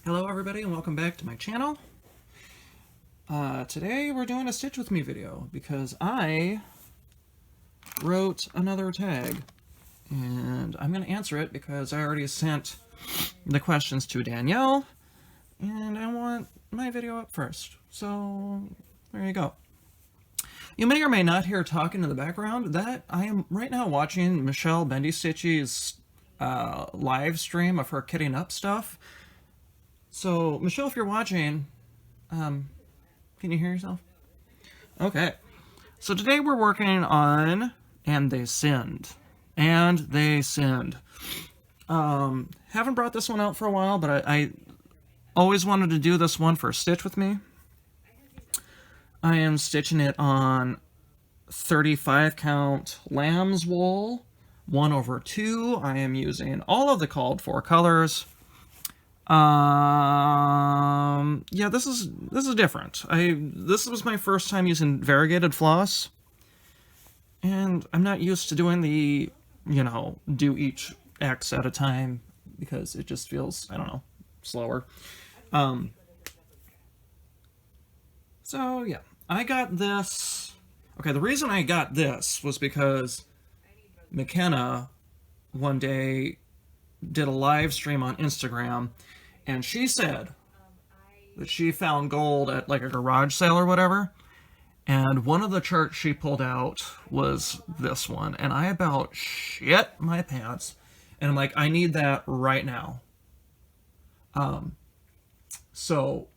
Hello everybody and welcome back to my channel. Today we're doing a Stitch With Me video because I wrote another tag and I'm going to answer it because I already sent the questions to Danielle and I want my video up first. So there you go. You may or may not hear talking in the background. That I am right now watching Michelle Bendy Stitchy's live stream of her kitting up stuff. So, Michelle, if you're watching, can you hear yourself? Okay. So today we're working on And They Sinned. And They Sinned. Haven't brought this one out for a while, but I always wanted to do this one for Stitch With Me. I am stitching it on 35 count lamb's wool, 1/2. I am using all of the called for colors. Yeah, this is different. This was my first time using variegated floss, and I'm not used to doing the, do each X at a time because it just feels, I don't know, slower. So yeah, I got this. Okay, the reason I got this was because McKenna one day did a live stream on Instagram, and she said that she found gold at like a garage sale or whatever, and one of the charts she pulled out was this one, and I about shit my pants, and I'm like, I need that right now. So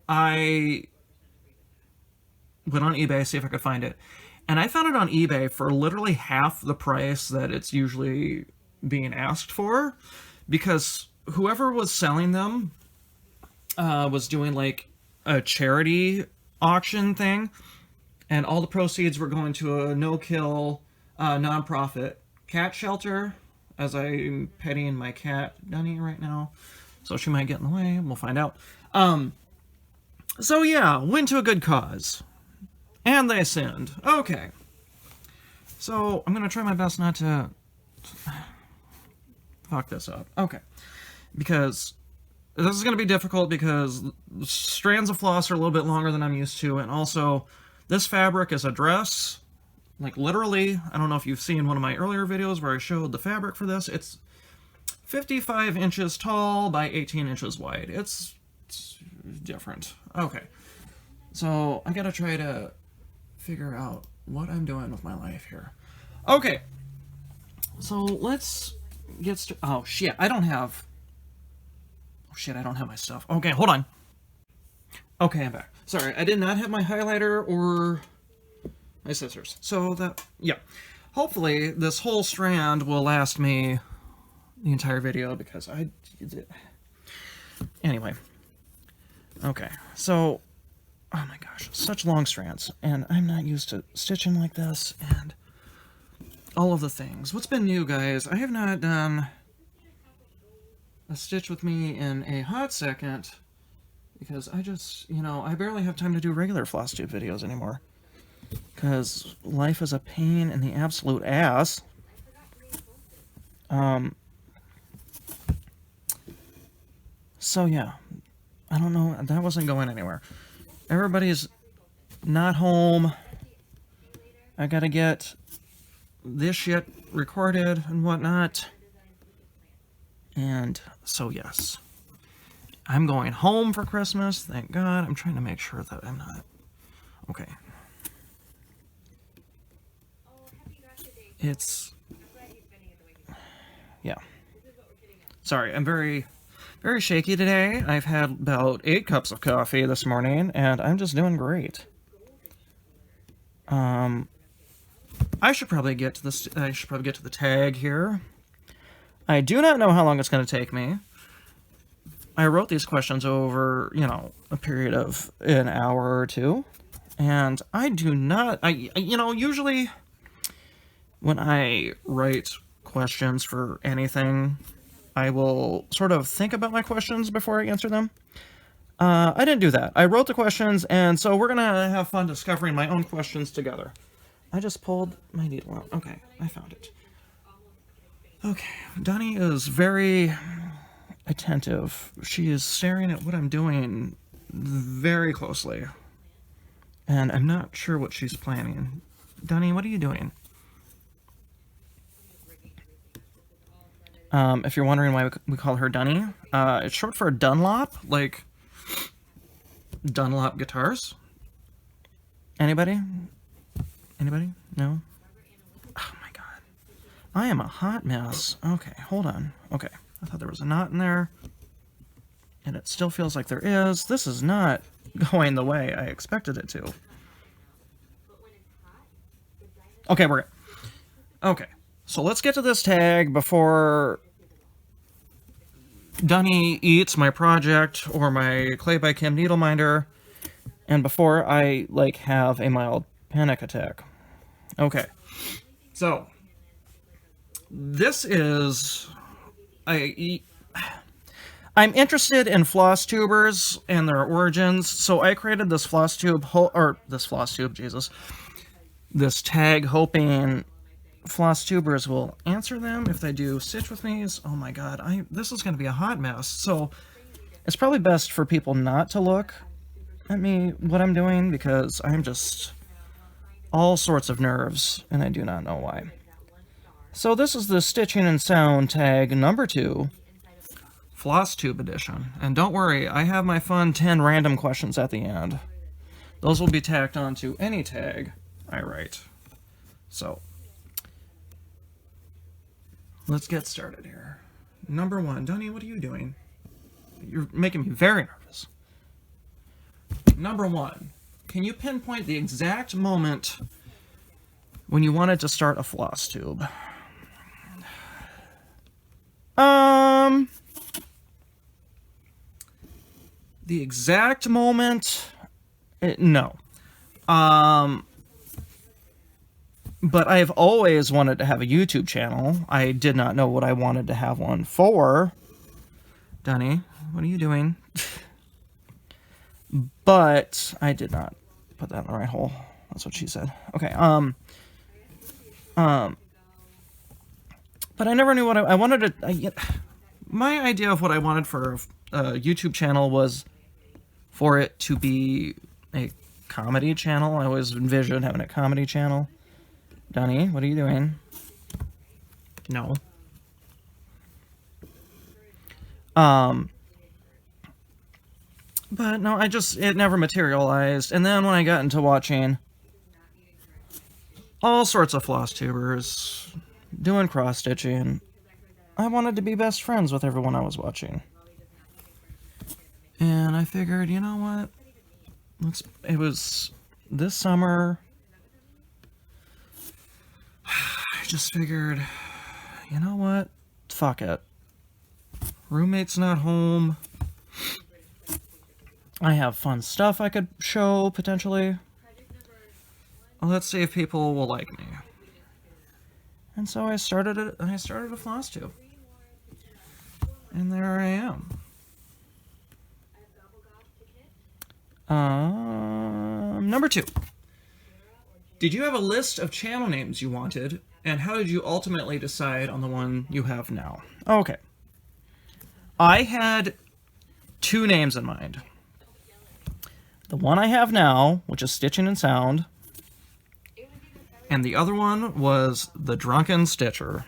I went on eBay to see if I could find it, and I found it on eBay for literally half the price that it's usually being asked for, because whoever was selling them was doing like a charity auction thing, and all the proceeds were going to a no-kill nonprofit cat shelter, as I'm petting my cat Dunny right now, so she might get in the way. We'll find out. So yeah, went to a good cause. And they sinned. Okay. So I'm going to try my best not to fuck this up. Okay. Because this is going to be difficult because strands of floss are a little bit longer than I'm used to, and also this fabric is a dress. Like literally, I don't know if you've seen one of my earlier videos where I showed the fabric for this. It's 55 inches tall by 18 inches wide. It's different. Okay. So I got to try to figure out what I'm doing with my life here. Okay. So let's get started. Oh shit, I don't have my stuff. Okay, hold on. Okay, I'm back. Sorry, I did not have my highlighter or my scissors. So yeah. Hopefully this whole strand will last me the entire video because anyway. Okay, so, oh my gosh, such long strands, and I'm not used to stitching like this, and all of the things. What's been new, guys? I have not done a Stitch With Me in a hot second, because I just, I barely have time to do regular Flosstube videos anymore, because life is a pain in the absolute ass. So yeah, I don't know, that wasn't going anywhere. Everybody's not home. I gotta get this shit recorded and whatnot. And so yes, I'm going home for Christmas, thank God. I'm trying to make sure that I'm not... Okay. Yeah. Sorry, I'm very shaky today. I've had about 8 cups of coffee this morning, and I'm just doing great. I should probably get to the tag here. I do not know how long it's going to take me. I wrote these questions over, a period of an hour or two, and I do not, usually when I write questions for anything, I will sort of think about my questions before I answer them. I didn't do that. I wrote the questions, and so we're going to have fun discovering my own questions together. I just pulled my needle out. Okay, I found it. Okay, Donnie is very attentive. She is staring at what I'm doing very closely. And I'm not sure what she's planning. Dunny, what are you doing? If you're wondering why we call her Dunny, it's short for Dunlop, like Dunlop guitars. Anybody? Anybody? No? Oh my god. I am a hot mess. Okay, hold on. Okay, I thought there was a knot in there. And it still feels like there is. This is not going the way I expected it to. Okay, we're good. Okay, so let's get to this tag before Dunny eats my project or my Clay by Kim needle minder, and before I, like, have a mild panic attack. Okay, so this is... I'm interested in Flosstubers and their origins, so I created this this tag hoping Flosstubers will answer them if they do Stitch with Me's. Oh my god, this is going to be a hot mess, so it's probably best for people not to look at me, what I'm doing, because I'm just all sorts of nerves, and I do not know why. So this is the Stitching and Sound tag number 2. Flosstube edition. And don't worry, I have my fun 10 random questions at the end. Those will be tacked onto any tag I write. So, let's get started here. Number 1. Dunny, what are you doing? You're making me very nervous. Number 1. Can you pinpoint the exact moment when you wanted to start a floss tube? The exact moment, no. But I've always wanted to have a YouTube channel. I did not know what I wanted to have one for. Dunny, what are you doing? But I did not put that in the right hole. That's what she said. Okay, but I never knew what I wanted to... my idea of what I wanted for a YouTube channel was for it to be a comedy channel. I always envisioned having a comedy channel. Dunny, what are you doing? No. But no, it never materialized. And then when I got into watching all sorts of Flosstubers, doing cross-stitching, I wanted to be best friends with everyone I was watching. And I figured, you know what? It was this summer. I just figured, you know what? Fuck it. Roommate's not home. I have fun stuff I could show, potentially. Well, let's see if people will like me. And so I started a floss tube. And there I am. Number 2. Did you have a list of channel names you wanted, and how did you ultimately decide on the one you have now? Okay. I had 2 names in mind. The one I have now, which is Stitching and Sound, and the other one was The Drunken Stitcher.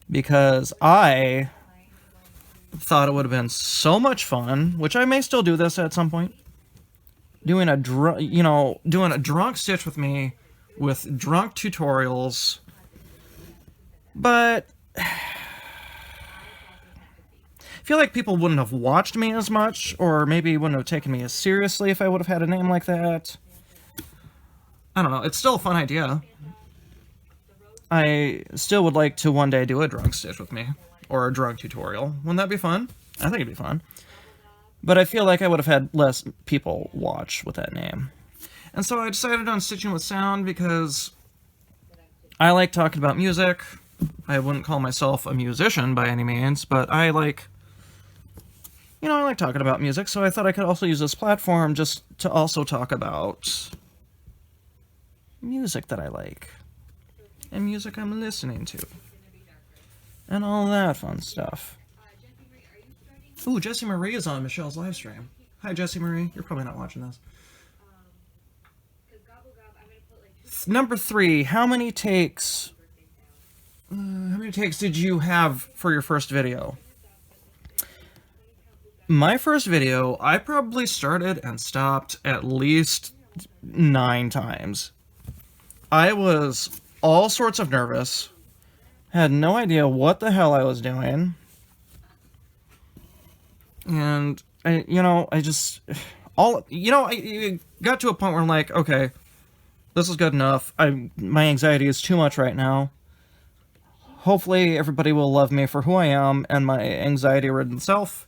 Because I thought it would have been so much fun, which I may still do this at some point, doing a drunk stitch with me with drunk tutorials, but I feel like people wouldn't have watched me as much, or maybe wouldn't have taken me as seriously if I would have had a name like that. I don't know, it's still a fun idea. I still would like to one day do a drunk stitch with me, or a drunk tutorial. Wouldn't that be fun? I think it'd be fun. But I feel like I would have had less people watch with that name. And so I decided on Stitching with Sound because I like talking about music. I wouldn't call myself a musician by any means, but I like talking about music, so I thought I could also use this platform just to also talk about music that I like. And music I'm listening to. And all that fun stuff. Ooh, Jessie Marie is on Michelle's live stream. Hi, Jessie Marie. You're probably not watching this. Number 3, how many takes did you have for your first video? My first video, I probably started and stopped at least 9 times. I was all sorts of nervous, had no idea what the hell I was doing, and I got to a point where I'm like, okay, this is good enough. My anxiety is too much right now. Hopefully everybody will love me for who I am and my anxiety-ridden self,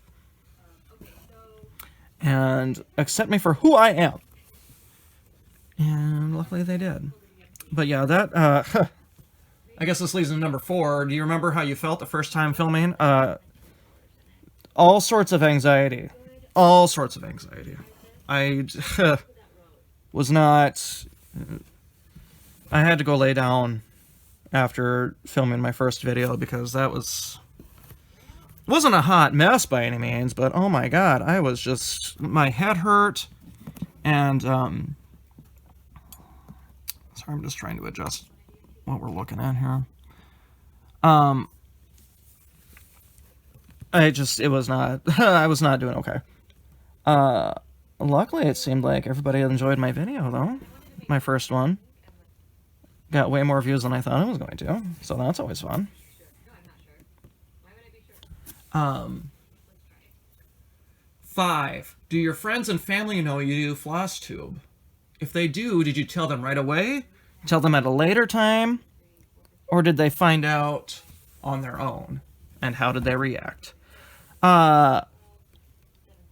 and accept me for who I am. And luckily they did. But yeah, that, I guess this leads to number 4. Do you remember how you felt the first time filming? All sorts of anxiety. All sorts of anxiety. I was not... I had to go lay down after filming my first video because that wasn't a hot mess by any means, but oh my god, I was just... My head hurt, and, sorry, I'm just trying to adjust what we're looking at here. It was not, I was not doing okay. Luckily it seemed like everybody enjoyed my video, though. My first one. Got way more views than I thought it was going to, so that's always fun. 5. Do your friends and family know you do Flosstube? If they do, did you tell them right away? Tell them at a later time? Or did they find out on their own? And how did they react?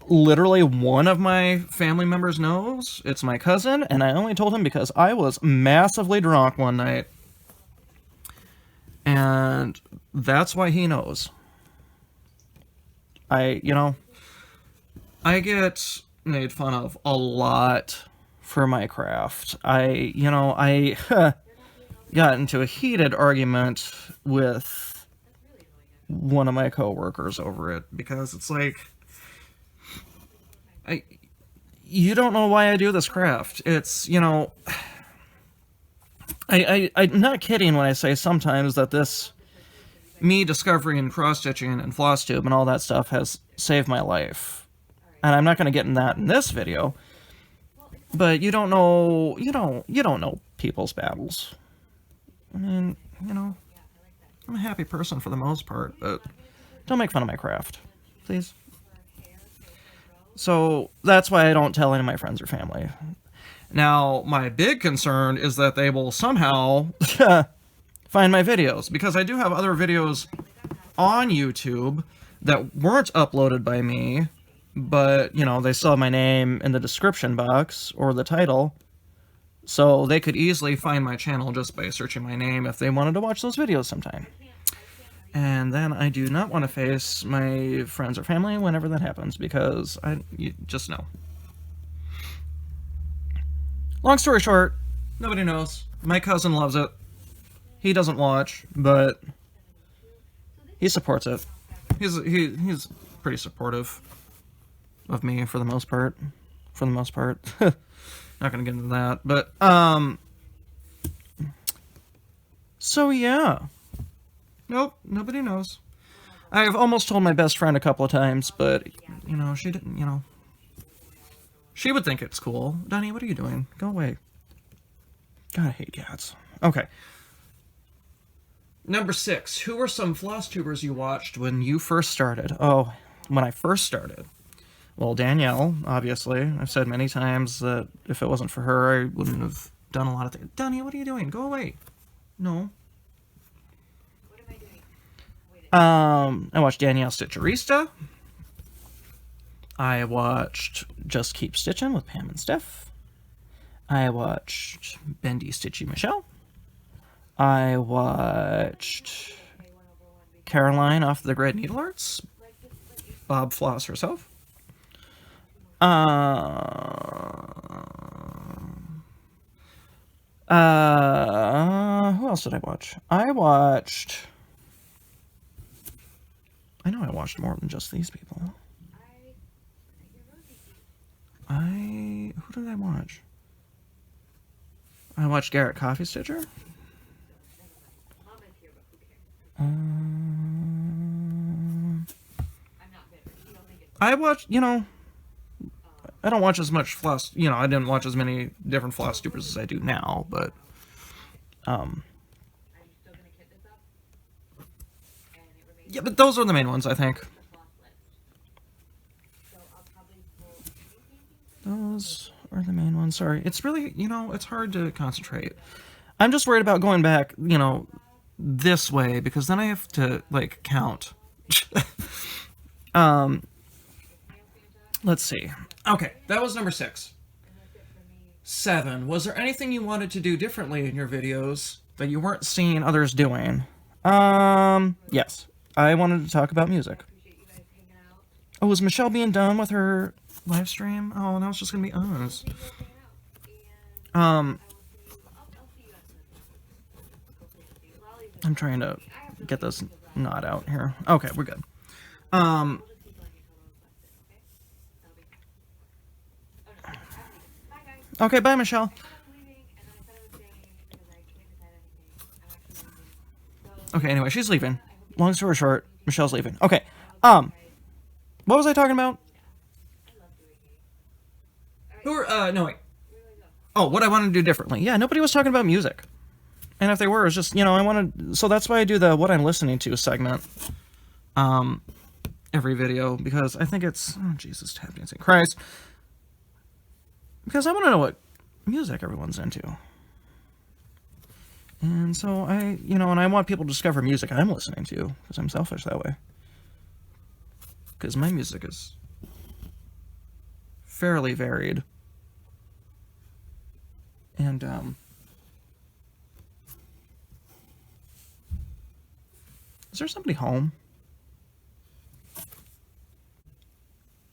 Literally one of my family members knows. It's my cousin, and I only told him because I was massively drunk one night. And that's why he knows. I get made fun of a lot for my craft. I got into a heated argument with one of my coworkers over it because it's like, you don't know why I do this craft. It's, I'm not kidding when I say sometimes that me discovering cross-stitching and Flosstube and all that stuff has saved my life. And I'm not going to get in that in this video, but you don't know people's battles. I mean, I'm a happy person for the most part, but don't make fun of my craft, please. So that's why I don't tell any of my friends or family. Now, my big concern is that they will somehow find my videos, because I do have other videos on YouTube that weren't uploaded by me, but, they saw my name in the description box or the title, so they could easily find my channel just by searching my name if they wanted to watch those videos sometime. And then I do not want to face my friends or family whenever that happens, because you just know. Long story short, nobody knows. My cousin loves it. He doesn't watch, but he supports it. He's pretty supportive of me for the most part. For the most part. Not gonna get into that, but so yeah. Nope, nobody knows. I've almost told my best friend a couple of times, but, she didn't, She would think it's cool. Donnie, what are you doing? Go away. God, I hate cats. Okay. Number 6. Who were some Flosstubers you watched when you first started? Oh, when I first started. Well, Danielle, obviously. I've said many times that if it wasn't for her, I wouldn't have done a lot of things. Donnie, what are you doing? Go away. No. I watched Danielle Stitcherista. I watched Just Keep Stitching with Pam and Steph. I watched Bendy Stitchy Michelle. I watched Caroline off the Great Needle Arts. Bob Floss herself. Who else did I watch? I know I watched more than just these people. What did I watch? I watched Garrett Coffee Stitcher. I watched, you know, I don't watch as much Floss, you know, I didn't watch as many different Flosstubers as I do now, but, yeah, but those are the main ones, I think. Those are the main ones. Sorry. It's really, you know, it's hard to concentrate. I'm just worried about going back, you know, this way, because then I have to, like, count. Let's see. Okay, that was number 6. 7. Was there anything you wanted to do differently in your videos that you weren't seeing others doing? Yes. I wanted to talk about music. Oh, is Michelle being done with her live stream? Oh, now it's just gonna be us. I'm trying to get this knot out here. Okay, we're good. Okay, bye, Michelle. Okay, anyway, she's leaving. Long story short, Michelle's leaving. Okay, what was I talking about? No, wait. Oh, what I wanted to do differently. Yeah, nobody was talking about music. And if they were, it was just, you know, I wanted... So that's why I do the what I'm listening to segment. Every video, because I think it's... Oh, Jesus, tap dancing Christ. Because I want to know what music everyone's into. And so I, you know, and I want people to discover music I'm listening to, because I'm selfish that way. Because my music is fairly varied. And, is there somebody home?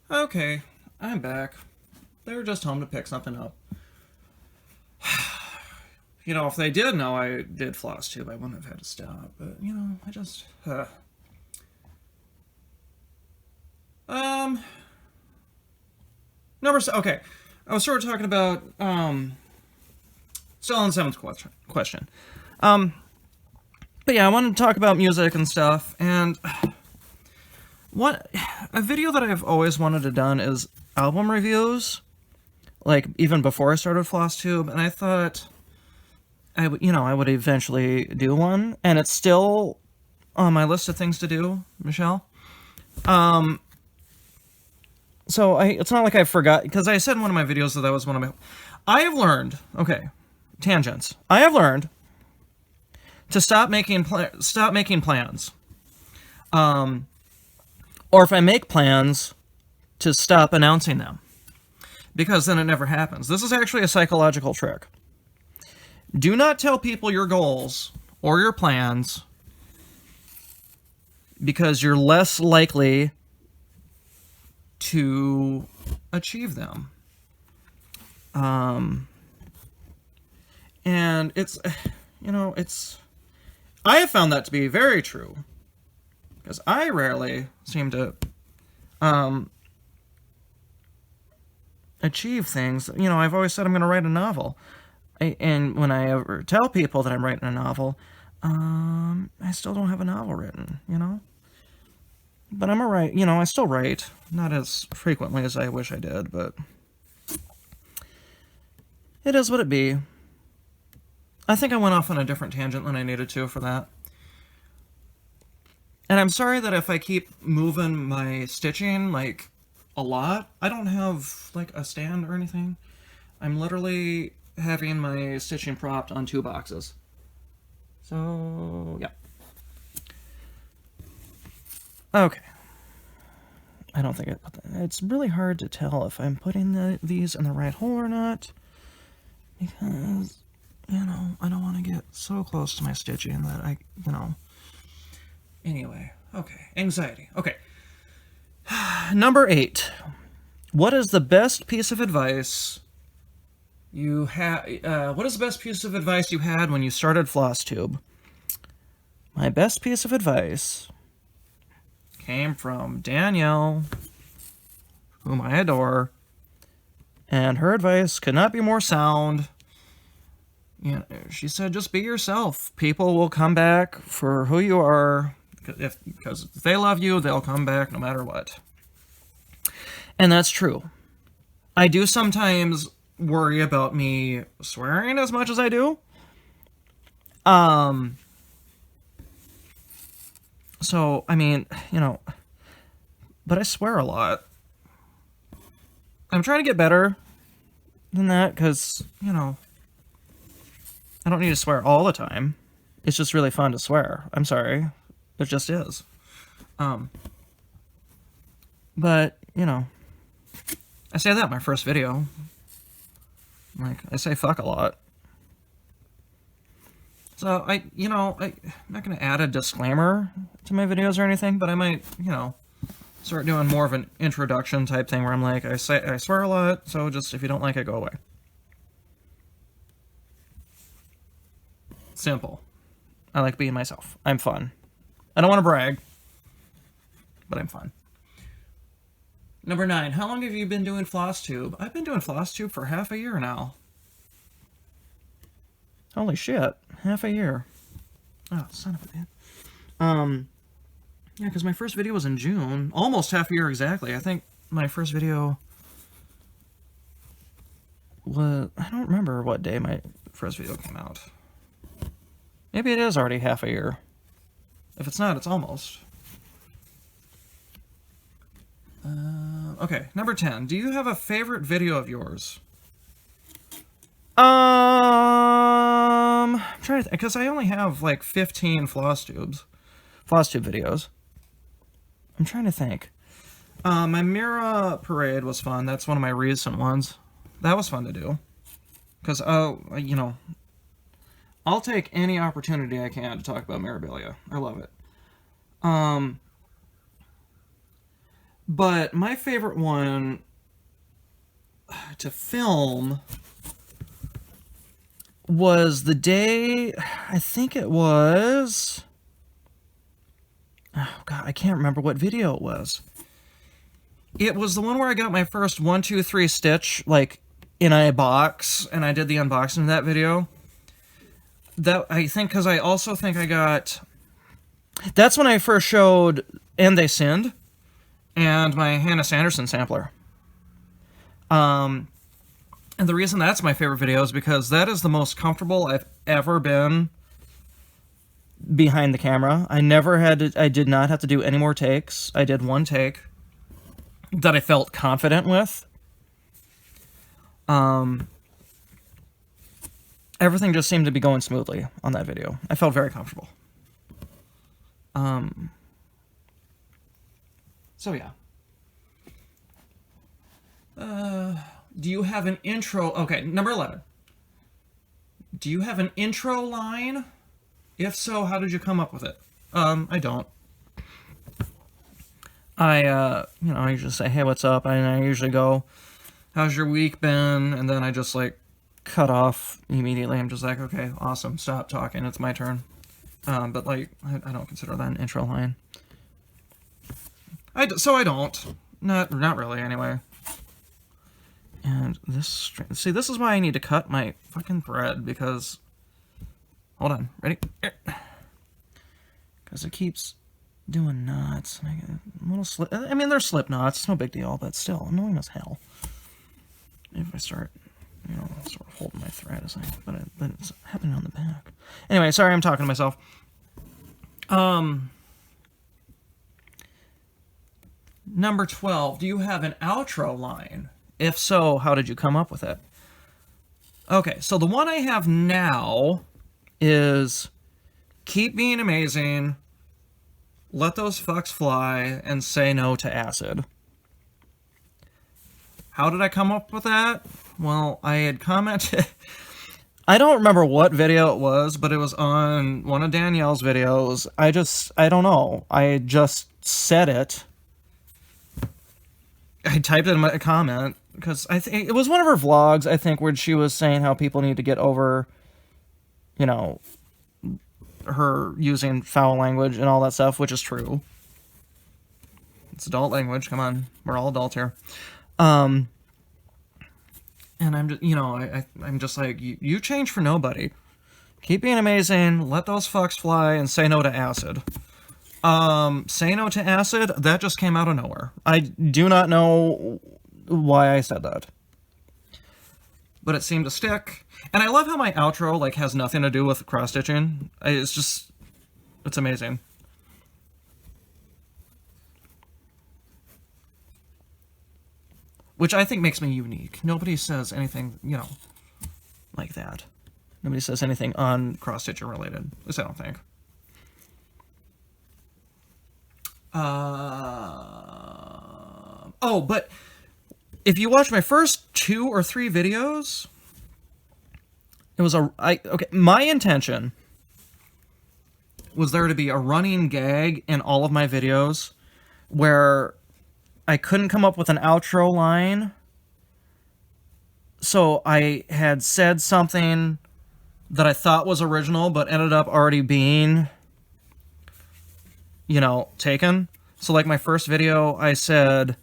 Okay, I'm back. They were just home to pick something up. You know, if they did know I did Flosstube, I wouldn't have had to stop. But, you know, I just... Okay. I was sort of talking about, still on 7th question. But yeah, I wanted to talk about music and stuff, and... A video that I've always wanted to done is album reviews. Like, even before I started Flosstube, and I thought... I would eventually do one, and it's still on my list of things to do, Michelle. So it's not like I forgot, because I said in one of my videos that was one of my... I have learned, okay, tangents. I have learned to stop making plans. Or if I make plans, to stop announcing them. Because then it never happens. This is actually a psychological trick. Do not tell people your goals or your plans, because you're less likely to achieve them. And it's, you know, I have found that to be very true, because I rarely seem to achieve things. You know, I've always said I'm going to write a novel. And when I ever tell people that I'm writing a novel, I still don't have a novel written, you know? But I'm alright, you know, I still write. Not as frequently as I wish I did, but... It is what it be. I think I went off on a different tangent than I needed to for that. And I'm sorry that if I keep moving my stitching, like, a lot, I don't have, like, a stand or anything. I'm literally having my stitching propped on 2 boxes. So, yeah. Okay. I don't think it's really hard to tell if I'm putting these in the right hole or not, because, you know, I don't want to get so close to my stitching that I, you know. Anyway, okay. Anxiety. Okay. Number 8. What is the best piece of advice you had? What is the best piece of advice you had when you started Flosstube? My best piece of advice came from Danielle, whom I adore, And her advice could not be more sound. You know, she said, just be yourself. People will come back for who you are. Because if they love you, they'll come back no matter what. And that's true. I do sometimes worry about me swearing as much as I do. So, I mean, you know, but I swear a lot. I'm trying to get better than that because, you know, I don't need to swear all the time. It's just really fun to swear. I'm sorry. It just is. But, you know, I say that in my first video. Like, I say fuck a lot. So, I'm not going to add a disclaimer to my videos or anything, but I might, you know, start doing more of an introduction type thing where I'm like, I swear a lot, so just if you don't like it, go away. Simple. I like being myself. I'm fun. I don't want to brag, but I'm fun. Number 9, how long have you been doing Flosstube? I've been doing Flosstube for half a year now. Holy shit, half a year. Oh, son of a bitch. Yeah, because my first video was in June. Almost half a year exactly. I think my first video was... I don't remember what day my first video came out. Maybe it is already half a year. If it's not, it's almost. Okay, number 10. Do you have a favorite video of yours? I'm trying to think, because I only have like 15 Flosstube videos. I'm trying to think. My Mira parade was fun. That's one of my recent ones. That was fun to do. Because, you know, I'll take any opportunity I can to talk about Mirabilia. I love it. But my favorite one to film was the day, I think it was... Oh, God, I can't remember what video it was. It was the one where I got my first 1, 2, 3 stitch, like, in a box, and I did the unboxing of that video. That, I think, because I also think I got... That's when I first showed And They Sinned, and my Hannah Sanderson sampler. And the reason that's my favorite video is because that is the most comfortable I've ever been behind the camera. I did not have to do any more takes. I did one take that I felt confident with. Everything just seemed to be going smoothly on that video. I felt very comfortable. So yeah. Do you have an intro? Okay, number 11. Do you have an intro line? If so, how did you come up with it? I don't. I usually say, hey, what's up? And I usually go, how's your week been? And then I just, like, cut off immediately. I'm just like, okay, awesome, stop talking, it's my turn. But, like, I don't consider that an intro line. So I don't. Not really, anyway. And this, see, this is why I need to cut my fucking thread, because, hold on, ready? Because it keeps doing knots. And I get a little slip. I mean, they're slip knots, it's no big deal, but still, annoying as hell. If I start, you know, sort of holding my thread, but it's happening on the back. Anyway, sorry, I'm talking to myself. Number 12, do you have an outro line? If so, how did you come up with it? Okay, so the one I have now is keep being amazing, let those fucks fly, and say no to acid. How did I come up with that? Well, I had commented... I don't remember what video it was, but it was on one of Danielle's videos. I don't know. I just said it. I typed it in my comment, because I think it was one of her vlogs, I think, where she was saying how people need to get over, you know, her using foul language and all that stuff, which is true. It's adult language, come on, we're all adults here. And I'm just, you know, I'm just like, you change for nobody. Keep being amazing, let those fucks fly, and say no to acid. Say no to acid, that just came out of nowhere. I do not know why I said that. But it seemed to stick. And I love how my outro, like, has nothing to do with cross-stitching. It's just, it's amazing. Which I think makes me unique. Nobody says anything, you know, like that. Nobody says anything on-cross-stitching related. At least I don't think. Oh, but if you watch my first 2 or 3 videos, it was okay, my intention was there to be a running gag in all of my videos where I couldn't come up with an outro line, so I had said something that I thought was original but ended up already being, you know, taken. So like my first video, I said,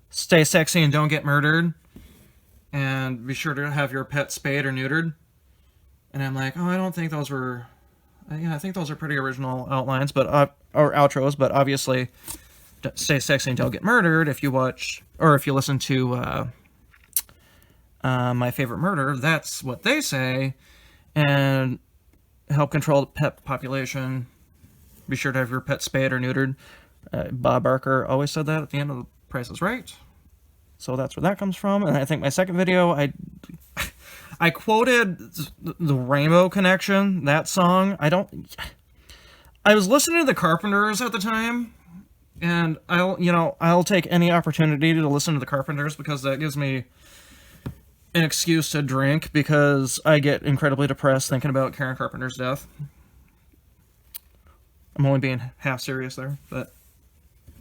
stay sexy and don't get murdered, and be sure to have your pet spayed or neutered. And I'm like, oh, I don't think those were, yeah, I think those are pretty original outlines, but or outros, but obviously stay sexy and don't get murdered. If you watch, or if you listen to My Favorite Murder, that's what they say. And help control the pet population. Be sure to have your pet spayed or neutered. Bob Barker always said that at the end of The Price is Right. So that's where that comes from. And I think my second video, I quoted the Rainbow Connection, that song. I was listening to the Carpenters at the time, and I'll take any opportunity to listen to the Carpenters because that gives me an excuse to drink, because I get incredibly depressed thinking about Karen Carpenter's death. I'm only being half serious there, but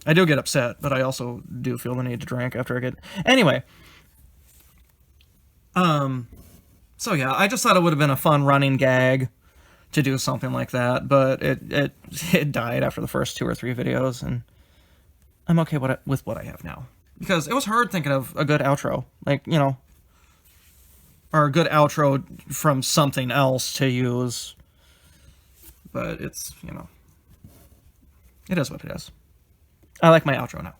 I do get upset, but I also do feel the need to drink after I get... Anyway. So yeah, I just thought it would have been a fun running gag to do something like that, but it died after the first 2 or 3 videos, and I'm okay with what I have now. Because it was hard thinking of a good outro. Like, you know, or a good outro from something else to use. But it's, you know, it is what it is. I like my outro now.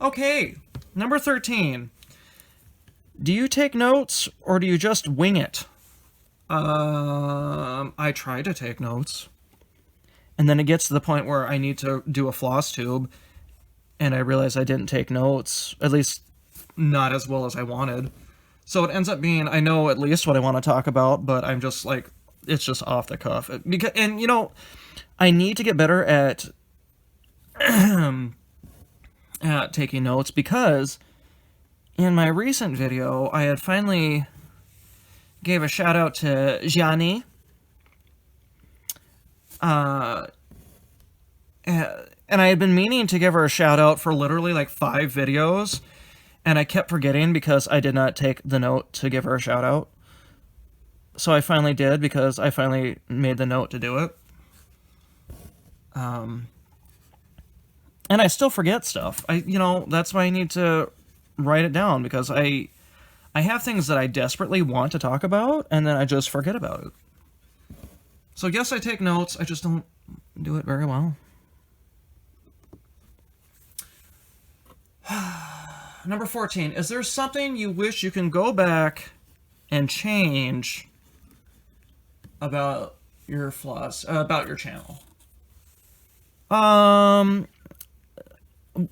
Okay, number 13. Do you take notes, or do you just wing it? I try to take notes. And then it gets to the point where I need to do a Flosstube, and I realize I didn't take notes, at least not as well as I wanted. So it ends up being, I know at least what I want to talk about, but I'm just like, it's just off the cuff. And, you know, I need to get better at taking notes, because in my recent video, I had finally gave a shout out to Gianni. And I had been meaning to give her a shout out for literally like 5 videos, and I kept forgetting because I did not take the note to give her a shout out. So I finally did, because I finally made the note to do it. And I still forget stuff. You know, that's why I need to write it down, because I have things that I desperately want to talk about, and then I just forget about it. So yes, I take notes, I just don't do it very well. Number 14, is there something you wish you can go back and change about your Floss, about your channel?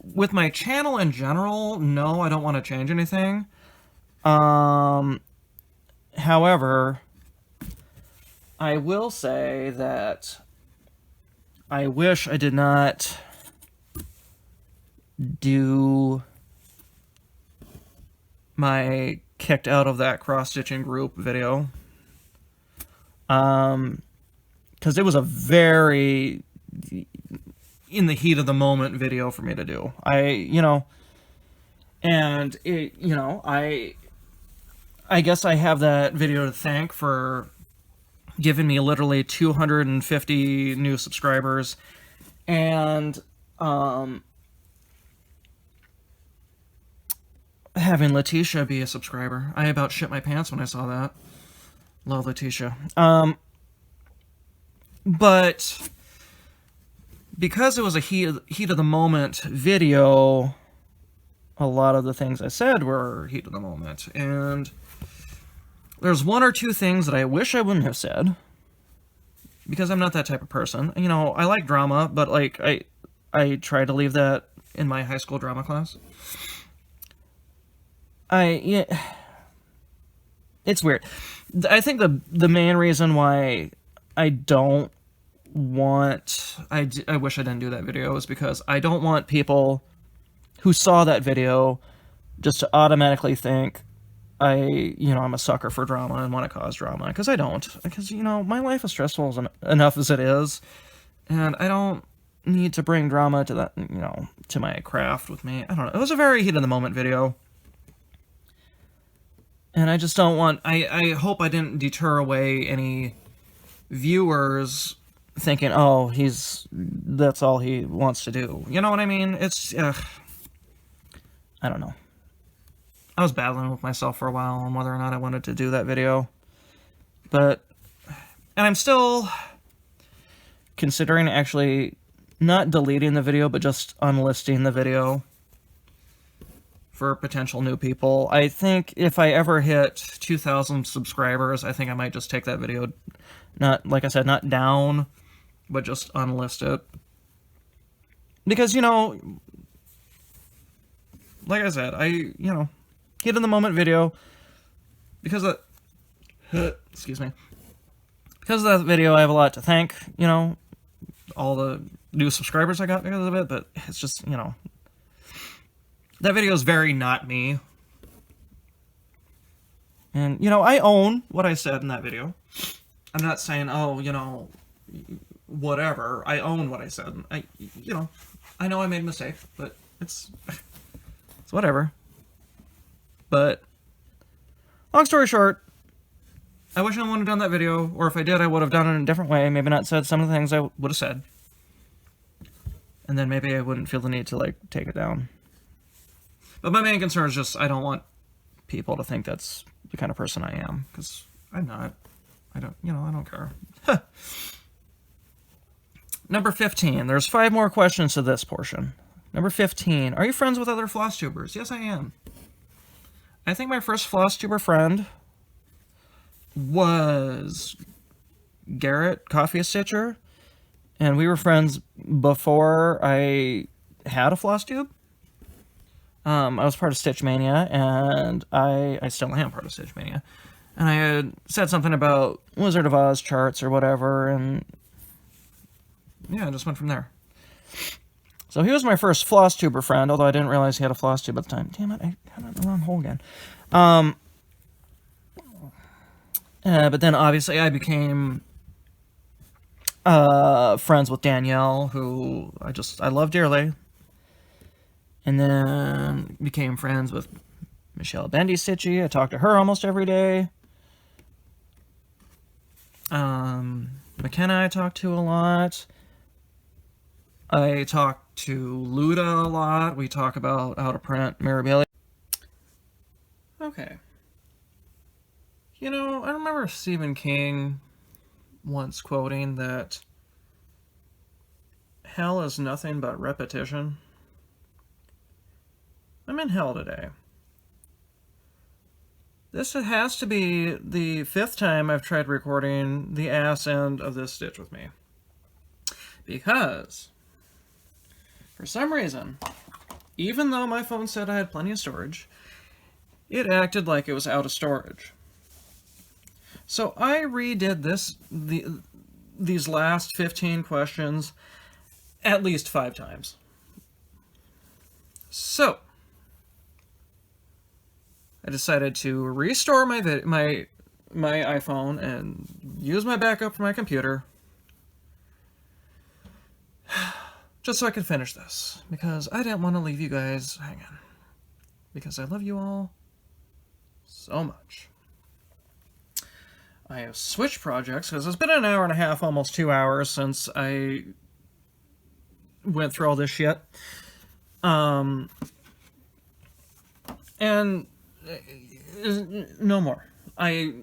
With my channel in general, no, I don't want to change anything. However, I will say that I wish I did not do my kicked out of that cross-stitching group video. Because it was a very in the heat of the moment video for me to do. I guess I have that video to thank for giving me literally 250 new subscribers, and having Letitia be a subscriber. I about shit my pants when I saw that. Love Letitia. But because it was a heat of the moment video, a lot of the things I said were heat of the moment. And there's one or two things that I wish I wouldn't have said, because I'm not that type of person. You know, I like drama, but like I tried to leave that in my high school drama class. Yeah, it's weird. I think the main reason why I don't want, I wish I didn't do that video, is because I don't want people who saw that video just to automatically think I'm a sucker for drama and want to cause drama, because I don't. Because, my life is stressful enough as it is, and I don't need to bring drama to that, to my craft with me. I don't know. It was a very heat of the moment video. And I just don't want, I hope I didn't deter away any viewers thinking, oh, that's all he wants to do. You know what I mean? It's, I don't know. I was battling with myself for a while on whether or not I wanted to do that video. And I'm still considering actually not deleting the video, but just unlisting the video for potential new people. I think if I ever hit 2,000 subscribers, I think I might just take that video, not, like I said, not down, but just unlist it. Because, like I said, heat of the moment video, because of, excuse me, because of that video, I have a lot to thank, all the new subscribers I got because of it, but it's just, that video is very not me. And, I own what I said in that video. I'm not saying, oh, whatever. I own what I said. I know I made a mistake, but it's whatever. But, long story short, I wish I wouldn't have done that video, or if I did, I would have done it in a different way. Maybe not said some of the things I would have said. And then maybe I wouldn't feel the need to, take it down. But my main concern is just, I don't want people to think that's the kind of person I am, because I'm not. I don't care. Number 15. There's 5 more questions to this portion. Number 15. Are you friends with other Flosstubers? Yes, I am. I think my first Flosstuber friend was Garrett, Coffee Stitcher, and we were friends before I had a Flosstube. I was part of Stitch Mania, and I still am part of Stitch Mania. And I had said something about Wizard of Oz charts or whatever, and yeah, I just went from there. So he was my first Flosstuber friend, although I didn't realize he had a Flosstube at the time. Damn it, I had it in the wrong hole again. But then obviously I became friends with Danielle, who I love dearly. And then became friends with Michelle Bendy Stitchy. I talk to her almost every day. McKenna I talk to a lot. I talk to Luda a lot. We talk about how to print Mirabilia. Okay. I remember Stephen King once quoting that hell is nothing but repetition. I'm in hell today. This has to be the 5th time I've tried recording the ass end of this stitch with me. Because, for some reason, even though my phone said I had plenty of storage, it acted like it was out of storage. So I redid these last 15 questions at least 5 times. So I decided to restore my iPhone and use my backup for my computer, just so I could finish this, because I didn't want to leave you guys hanging, because I love you all so much. I have switched projects, because it's been an hour and a half, almost 2 hours, since I went through all this shit. And no more. I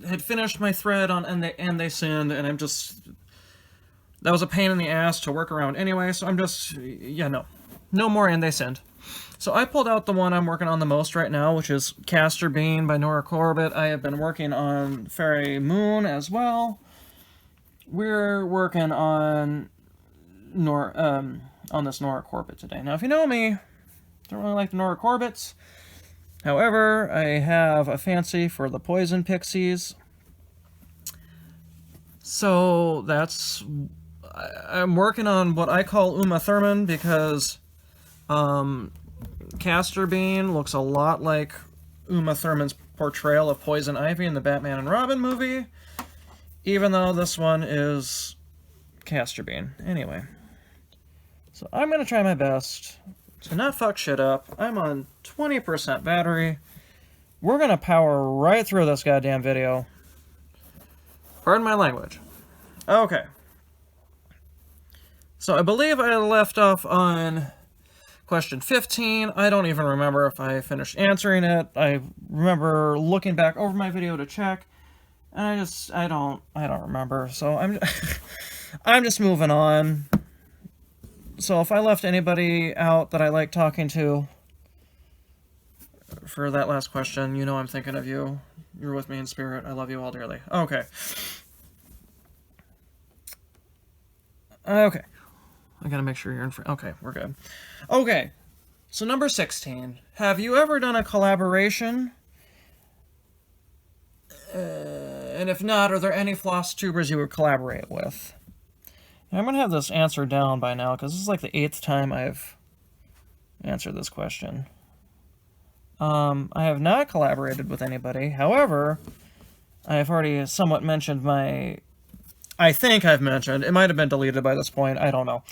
had finished my thread on and they sinned, and I'm just, that was a pain in the ass to work around anyway, so I'm just, yeah, no more and they sinned. So I pulled out the one I'm working on the most right now, which is Castor Bean by Nora Corbett. I have been working on Fairy Moon as well. We're working on this Nora Corbett today. Now, if you know me, don't really like the Nora Corbetts. However, I have a fancy for the Poison Pixies. So I'm working on what I call Uma Thurman because Castor Bean looks a lot like Uma Thurman's portrayal of Poison Ivy in the Batman and Robin movie, even though this one is Castor Bean. Anyway, so I'm going to try my best to not fuck shit up. I'm on 20% battery. We're going to power right through this goddamn video. Pardon my language. Okay. So I believe I left off on question 15. I don't even remember if I finished answering it. I remember looking back over my video to check, and I don't remember. So I'm just moving on. So if I left anybody out that I like talking to for that last question, you know I'm thinking of you. You're with me in spirit. I love you all dearly. Okay. Okay. I gotta make sure you're in front. Okay, we're good. Okay. So number 16. Have you ever done a collaboration? And if not, are there any Flosstubers you would collaborate with? I'm going to have this answer down by now, because this is like the 8th time I've answered this question. I have not collaborated with anybody. However, I've already somewhat mentioned I think I've mentioned, it might have been deleted by this point, I don't know.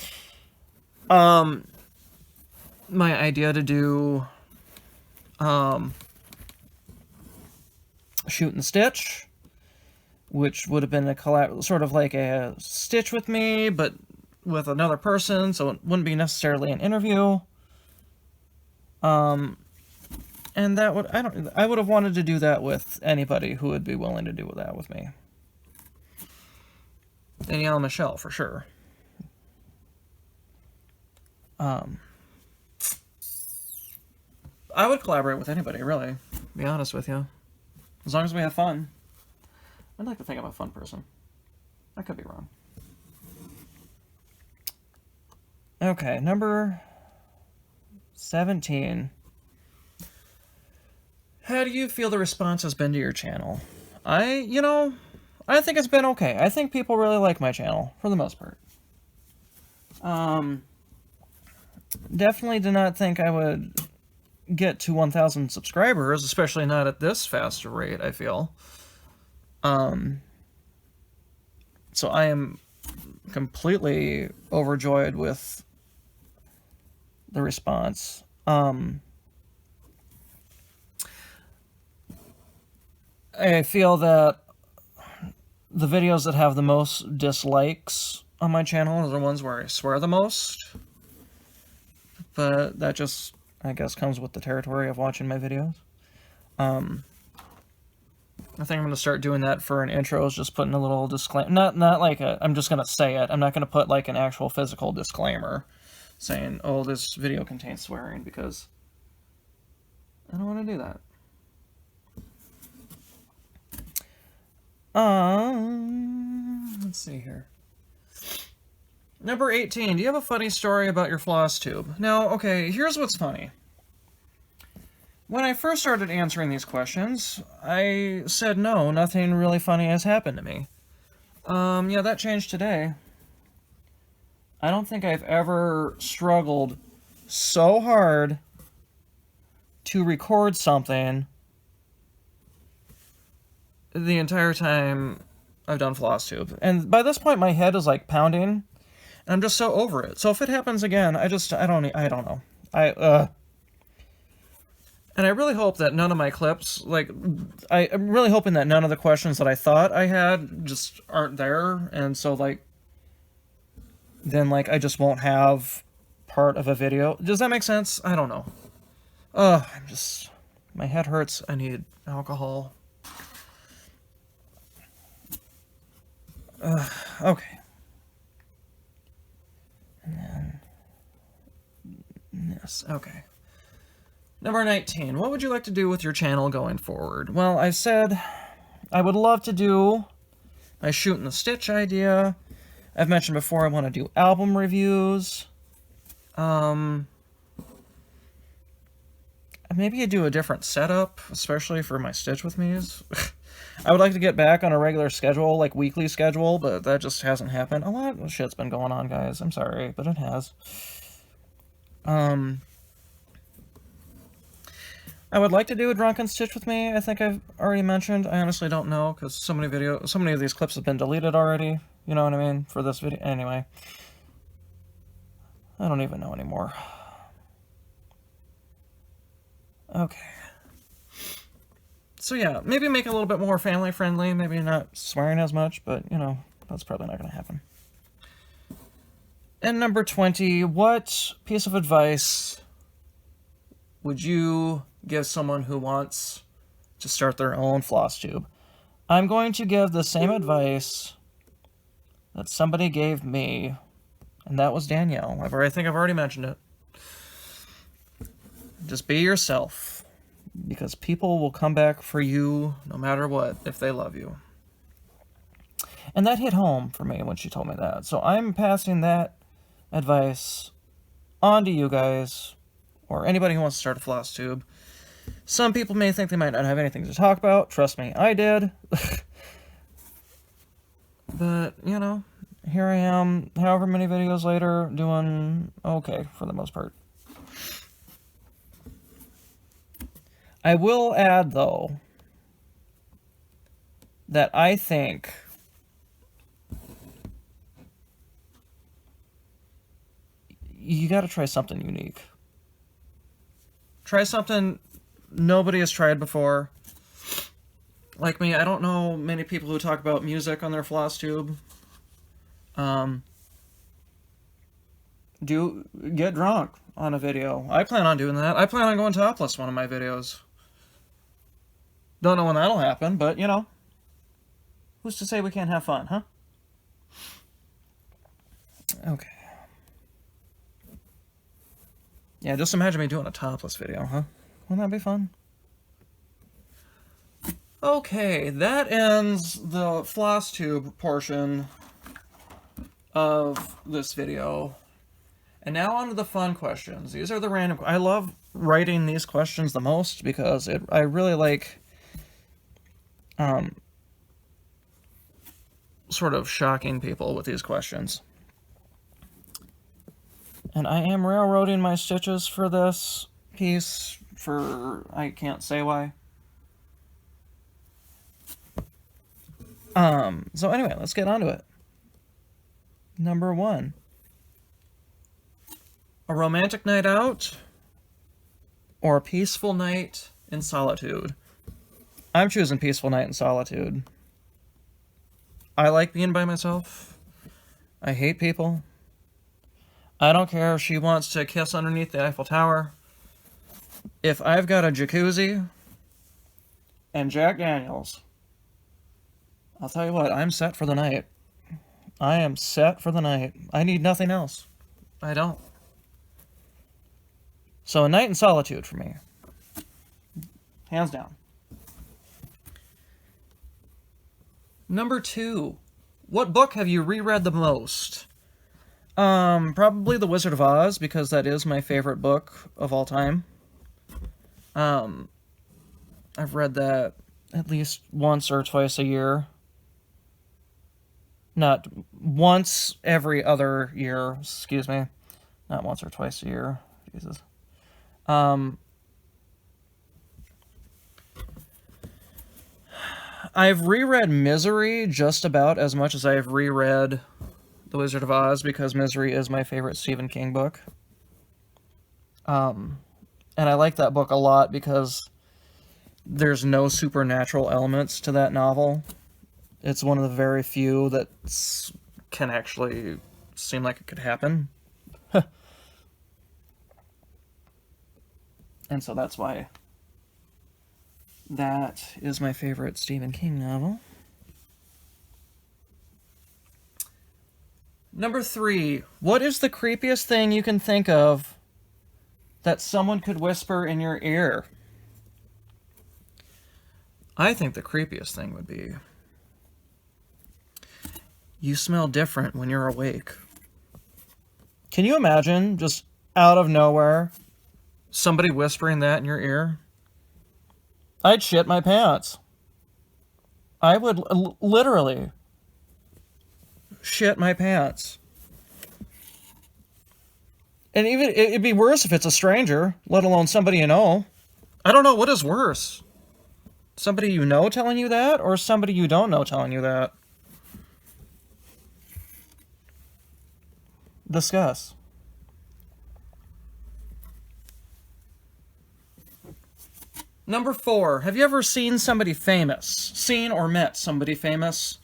My idea to do Shoot and Stitch, which would have been a collab, sort of like a Stitch with me, but with another person, so it wouldn't be necessarily an interview. And that would, I would have wanted to do that with anybody who would be willing to do that with me. Danielle and Michelle, for sure. I would collaborate with anybody, really, to be honest with you. As long as we have fun. I'd like to think I'm a fun person. I could be wrong. Okay, number 17. How do you feel the response has been to your channel? I think it's been okay. I think people really like my channel, for the most part. Definitely did not think I would get to 1,000 subscribers, especially not at this fast rate, I feel. So I am completely overjoyed with the response. I feel that the videos that have the most dislikes on my channel are the ones where I swear the most. But that just, I guess, comes with the territory of watching my videos. I think I'm going to start doing that for an intro, is just putting a little disclaimer. Not like I'm just going to say it. I'm not going to put like an actual physical disclaimer saying, oh, this video contains swearing, because I don't want to do that. Let's see here. Number 18. Do you have a funny story about your Flosstube? Now, okay, here's what's funny. When I first started answering these questions, I said no, nothing really funny has happened to me. Yeah, that changed today. I don't think I've ever struggled so hard to record something the entire time I've done Flosstube. And by this point, my head is like pounding, and I'm just so over it. So if it happens again, I don't know. And I really hope that none of my clips, I'm really hoping that none of the questions that I thought I had just aren't there, and so, then, I just won't have part of a video. Does that make sense? I don't know. I'm just... My head hurts. I need alcohol. Okay. And then this. Okay. Number 19. What would you like to do with your channel going forward? Well, I said I would love to do my shoot and the stitch idea. I've mentioned before I want to do album reviews. Maybe I do a different setup, especially for my Stitch With Me's. I would like to get back on a regular schedule, like weekly schedule, but that just hasn't happened. A lot of shit's been going on, guys. I'm sorry, but it has. I would like to do a drunken Stitch With Me. I think I've already mentioned. I honestly don't know, because so many of these clips have been deleted already. You know what I mean? For this video. Anyway. I don't even know anymore. Okay. So yeah, maybe make it a little bit more family friendly, maybe not swearing as much, but you know, that's probably not going to happen. And number 20, what piece of advice would you give someone who wants to start their own floss tube? I'm going to give the same advice that somebody gave me, and that was Danielle. I think I've already mentioned it. Just be yourself, because people will come back for you no matter what if they love you. And that hit home for me when she told me that. So I'm passing that advice on to you guys, or anybody who wants to start a floss tube. Some people may think they might not have anything to talk about. Trust me, I did. But, you know, here I am, however many videos later, doing okay for the most part. I will add, though, that I think you got to try something unique. Try something nobody has tried before. Like me, I don't know many people who talk about music on their floss tube. Get drunk on a video. I plan on doing that. I plan on going topless one of my videos. Don't know when that'll happen, but, you know, who's to say we can't have fun, huh? Okay. Yeah, just imagine me doing a topless video, huh? Wouldn't that be fun? Okay, that ends the floss tube portion of this video. And now on to the fun questions. These are the random... I love writing these questions the most because I really like... sort of shocking people with these questions. And I am railroading my stitches for this piece for... I can't say why. So anyway, let's get on to it. Number 1. A romantic night out or a peaceful night in solitude? I'm choosing peaceful night in solitude. I like being by myself. I hate people. I don't care if she wants to kiss underneath the Eiffel Tower. If I've got a jacuzzi and Jack Daniels, I'll tell you what, I'm set for the night. I am set for the night. I need nothing else. I don't. So a night in solitude for me. Hands down. Number 2. What book have you reread the most? Probably The Wizard of Oz, because that is my favorite book of all time. I've read that at least once or twice a year. Not once every other year, excuse me. Not once or twice a year. Jesus. I've reread Misery just about as much as I've reread The Wizard of Oz, because Misery is my favorite Stephen King book. And I like that book a lot because there's no supernatural elements to that novel. It's one of the very few that can actually seem like it could happen. And so that's why That is my favorite Stephen King novel. Number 3. What is the creepiest thing you can think of that someone could whisper in your ear? I think the creepiest thing would be, you smell different when you're awake. Can you imagine, just out of nowhere, somebody whispering that in your ear? I'd shit my pants. I would literally shit my pants. And even it'd be worse if it's a stranger, let alone somebody you know. I don't know, what is worse? Somebody you know telling you that, or somebody you don't know telling you that? Discuss. Number 4. Have you ever seen somebody famous? Seen or met somebody famous?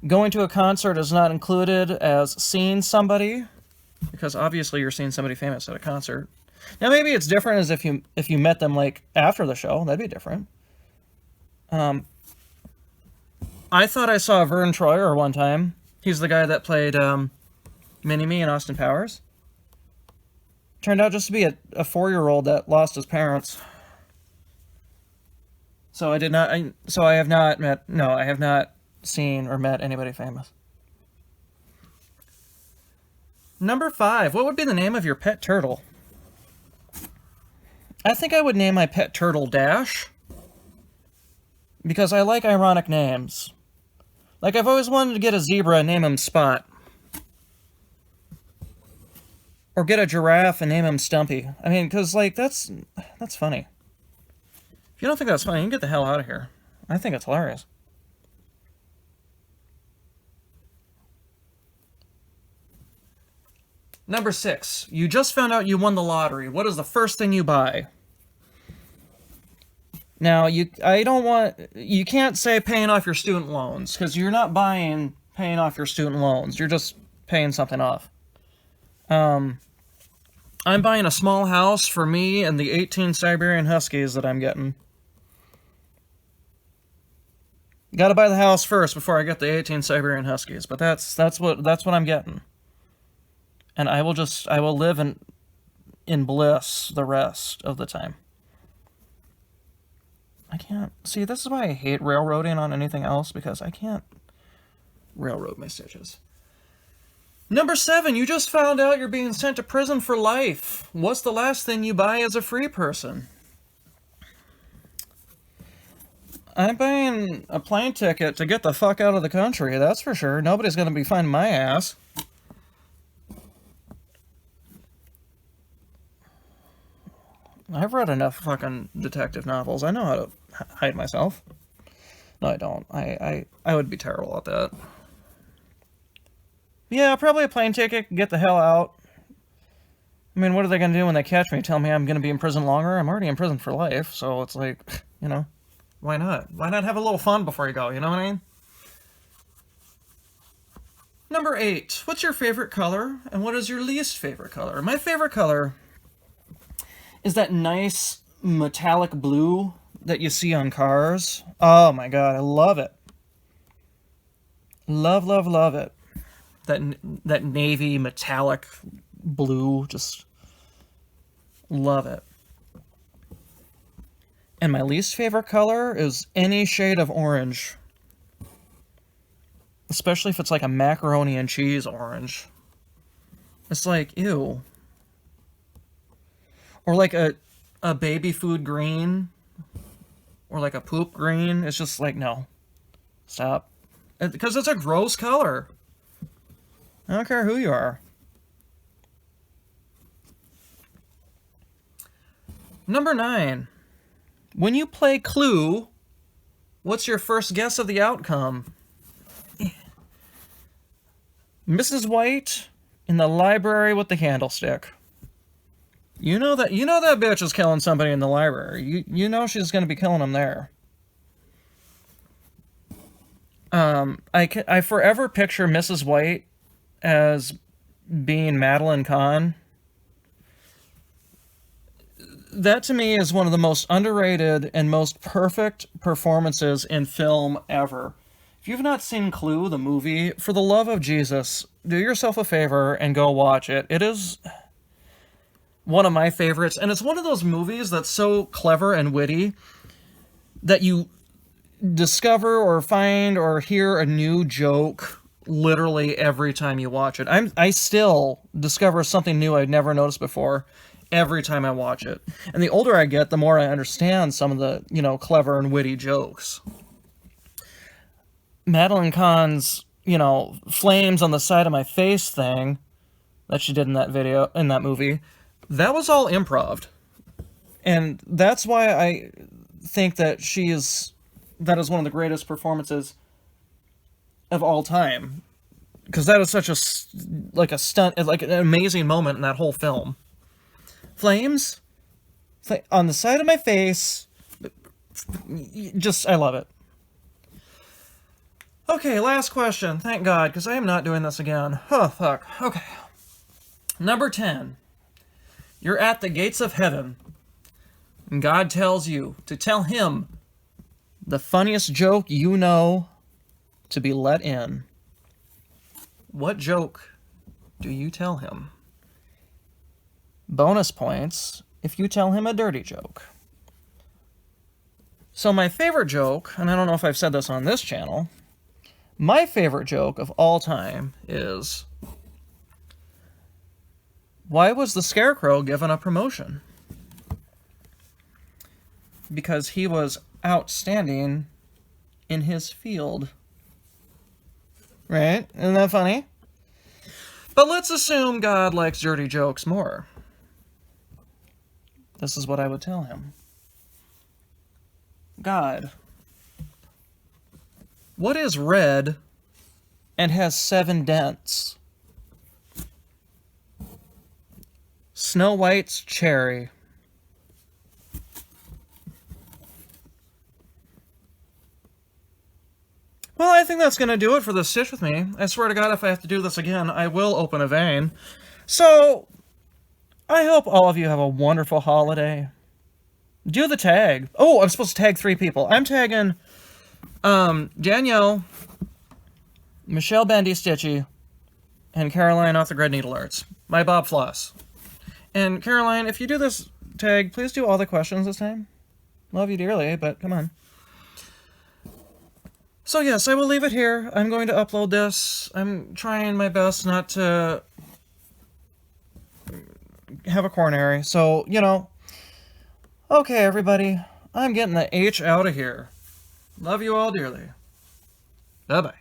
Going to a concert is not included as seeing somebody, because obviously you're seeing somebody famous at a concert. Now maybe it's different as if you met them like after the show. That'd be different. I thought I saw Vern Troyer one time. He's the guy that played Mini-Me in Austin Powers. Turned out just to be a 4-year-old that lost his parents. So I have not seen or met anybody famous. Number 5. What would be the name of your pet turtle? I think I would name my pet turtle Dash, because I like ironic names. Like, I've always wanted to get a zebra and name him Spot. Or get a giraffe and name him Stumpy. I mean, because, like, that's funny. If you don't think that's funny, you can get the hell out of here. I think it's hilarious. Number 6. You just found out you won the lottery. What is the first thing you buy? Now, you can't say paying off your student loans, because you're not paying off your student loans. You're just paying something off. I'm buying a small house for me and the 18 Siberian Huskies that I'm getting. Gotta buy the house first before I get the 18 Siberian Huskies, but that's what I'm getting. And I will live in bliss the rest of the time. I can't... See, this is why I hate railroading on anything else, because I can't railroad my stitches. Number 7, you just found out you're being sent to prison for life. What's the last thing you buy as a free person? I'm buying a plane ticket to get the fuck out of the country, that's for sure. Nobody's going to be finding my ass. I've read enough fucking detective novels. I know how to hide myself. No, I don't. I would be terrible at that. Yeah, probably a plane ticket, get the hell out. I mean, what are they going to do when they catch me? Tell me I'm going to be in prison longer? I'm already in prison for life, so it's like, you know, why not? Why not have a little fun before you go, you know what I mean? Number 8, what's your favorite color, and what is your least favorite color? My favorite color is that nice metallic blue that you see on cars. Oh my god, I love it. Love, love, love it. That navy metallic blue, just love it. And my least favorite color is any shade of orange. Especially if it's like a macaroni and cheese orange. It's like, ew. Or like a baby food green. Or like a poop green. It's just like, no. Stop. Because it's a gross color. I don't care who you are. Number 9. When you play Clue, what's your first guess of the outcome? Mrs. White in the library with the candlestick. You know that bitch is killing somebody in the library. You know she's going to be killing them there. I forever picture Mrs. White as being Madeline Kahn. that to me is one of the most underrated and most perfect performances in film ever. If you've not seen Clue, the movie, for the love of Jesus, do yourself a favor and go watch it. It is one of my favorites, and it's one of those movies that's so clever and witty that you discover or find or hear a new joke literally every time you watch it. I still discover something new I'd never noticed before every time I watch it. And the older I get, the more I understand some of the, clever and witty jokes. Madeline Kahn's, flames on the side of my face thing that she did in that movie, that was all improv. And that's why I think that that is one of the greatest performances of all time. Because that is such a stunt, like an amazing moment in that whole film. Flames on the side of my face. I love it. Okay, last question. Thank God, because I am not doing this again. Oh, fuck. Okay. Number 10. You're at the gates of heaven, and God tells you to tell him the funniest joke you know to be let in. What joke do you tell him? Bonus points if you tell him a dirty joke. So my favorite joke, and I don't know if I've said this on this channel, my favorite joke of all time is, why was the Scarecrow given a promotion? Because he was outstanding in his field. Right? Isn't that funny? But let's assume God likes dirty jokes more. This is what I would tell him. God, what is red and has 7 dents? Snow White's cherry. Well, I think that's going to do it for this Stitch With Me. I swear to God, if I have to do this again, I will open a vein. So, I hope all of you have a wonderful holiday. Do the tag. Oh, I'm supposed to tag 3 people. I'm tagging Danielle, Michelle Bendy Stitchy, and Caroline off the Grid Needle Arts. My Bob Floss. And Caroline, if you do this tag, please do all the questions this time. Love you dearly, but come on. So yes, I will leave it here. I'm going to upload this. I'm trying my best not to have a coronary. So, Okay, everybody. I'm getting the H out of here. Love you all dearly. Bye-bye.